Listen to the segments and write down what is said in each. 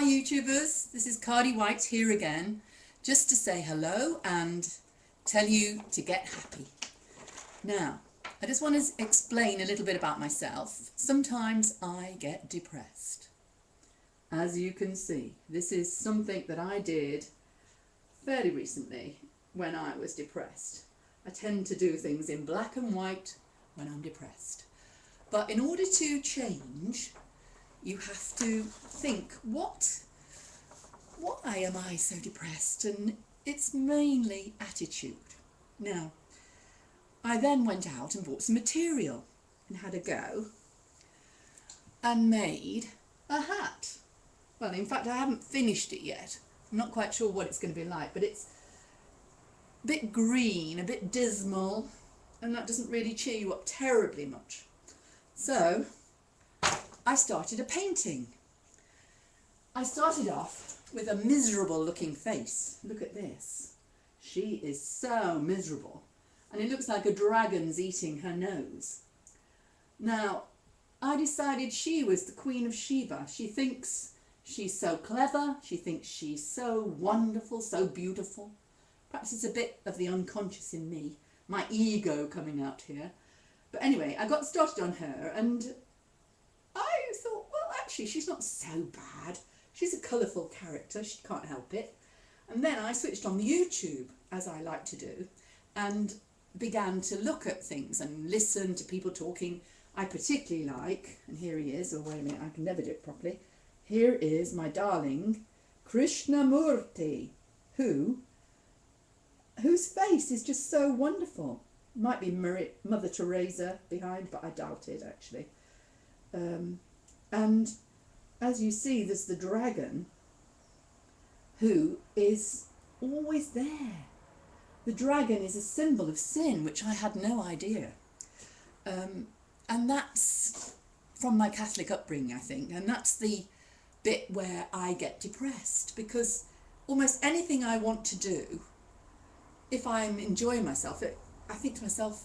Hi YouTubers, this is Cardi White here again, just to say hello and tell you to get happy. Now, I just want to explain a little bit about myself. Sometimes I get depressed. As you can see, this is something that I did fairly recently when I was depressed. I tend to do things in black and white when I'm depressed. But in order to change, you have to think, why am I so depressed? And it's mainly attitude. Now, I then went out and bought some material and had a go and made a hat. Well, in fact, I haven't finished it yet. I'm not quite sure what it's going to be like, but it's a bit green, a bit dismal, and that doesn't really cheer you up terribly much. So I started a painting. I started off with a miserable looking face. Look at this. She is so miserable. And it looks like a dragon's eating her nose. Now, I decided she was the Queen of Sheba. She thinks she's so clever. She thinks she's so wonderful, so beautiful. Perhaps it's a bit of the unconscious in me, my ego coming out here. But anyway, I got started on her and I thought, well, actually, she's not so bad. She's a colourful character. She can't help it. And then I switched on YouTube, as I like to do, and began to look at things and listen to people talking. I particularly like, and here he is, oh wait a minute, I can never do it properly. Here is my darling Krishnamurti, whose face is just so wonderful. Might be Mother Teresa behind, but I doubt it actually. And as you see, there's the dragon who is always there. The dragon is a symbol of sin, which I had no idea. And that's from my Catholic upbringing, I think. And that's the bit where I get depressed, because almost anything I want to do, if I'm enjoying myself, I think to myself,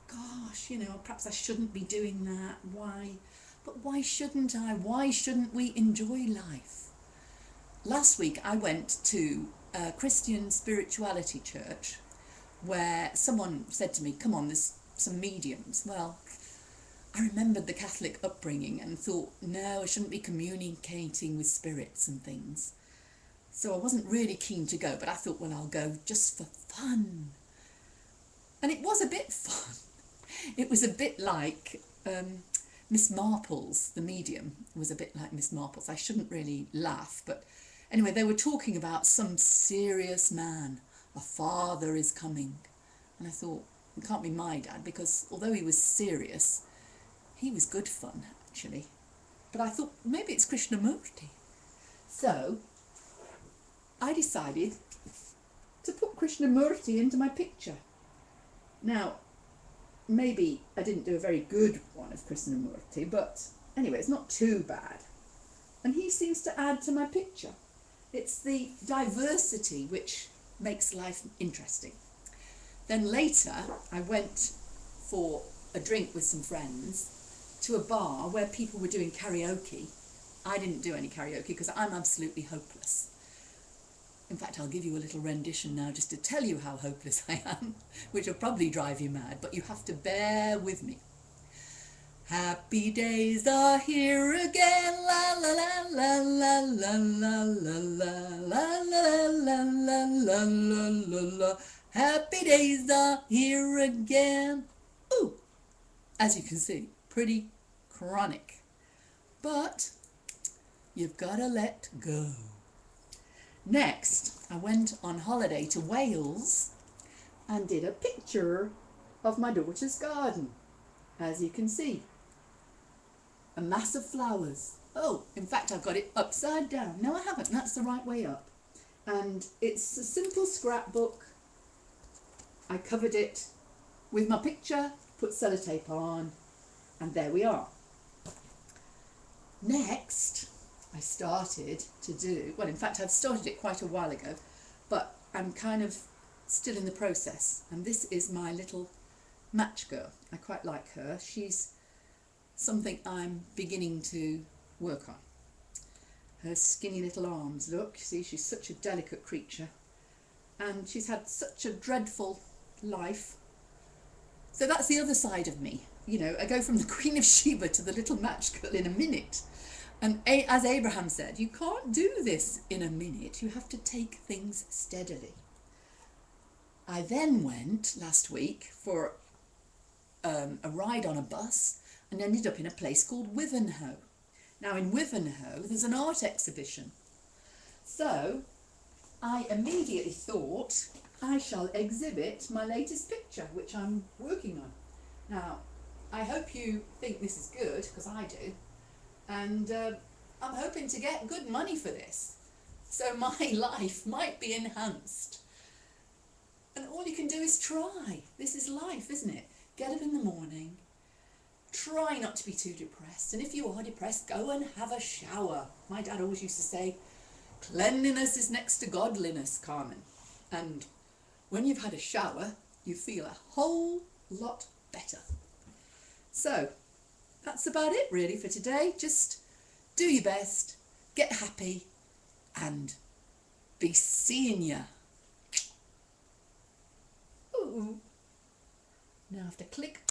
gosh, perhaps I shouldn't be doing that. Why? But why shouldn't I? Why shouldn't we enjoy life? Last week I went to a Christian spirituality church where someone said to me, come on, there's some mediums. Well, I remembered the Catholic upbringing and thought, no, I shouldn't be communicating with spirits and things. So I wasn't really keen to go, but I thought, well, I'll go just for fun. And it was a bit fun. It was a bit like Miss Marples, the medium, was a bit like Miss Marples. I shouldn't really laugh, but anyway, they were talking about some serious man. A father is coming. And I thought, it can't be my dad, because although he was serious, he was good fun, actually. But I thought, maybe it's Krishnamurti. So I decided to put Krishnamurti into my picture. Now, maybe I didn't do a very good one of Krishnamurti, but anyway, it's not too bad. And he seems to add to my picture. It's the diversity which makes life interesting. Then later, I went for a drink with some friends to a bar where people were doing karaoke. I didn't do any karaoke because I'm absolutely hopeless. In fact, I'll give you a little rendition now just to tell you how hopeless I am, which will probably drive you mad, but you have to bear with me. Happy days are here again, la la la la la la la la la la la la la la la la. Happy days are here again. Ooh, as you can see, pretty chronic, but you've got to let go. Next, I went on holiday to Wales and did a picture of my daughter's garden. As you can see, a mass of flowers. Oh, in fact, I've got it upside down. No, I haven't. That's the right way up. And it's a simple scrapbook. I covered it with my picture, put sellotape on, and there we are. Next, I started to do, well, in fact, I've started it quite a while ago, but I'm kind of still in the process. And this is my little match girl. I quite like her. She's something I'm beginning to work on. her skinny little arms. Look, see, she's such a delicate creature. And she's had such a dreadful life. So that's the other side of me. You know, I go from the Queen of Sheba to the little match girl in a minute. And as Abraham said, you can't do this in a minute. You have to take things steadily. I then went last week for a ride on a bus and ended up in a place called Wivenhoe. Now in Wivenhoe there's an art exhibition. So I immediately thought I shall exhibit my latest picture, which I'm working on. Now I hope you think this is good, because I do. And I'm hoping to get good money for this. So my life might be enhanced. And all you can do is try. This is life, isn't it? Get up in the morning. Try not to be too depressed. And if you are depressed, go and have a shower. My dad always used to say, cleanliness is next to godliness, Carmen. And when you've had a shower, you feel a whole lot better. So that's about it really for today. Just do your best, get happy, and be seeing ya. Ooh. Now I have to click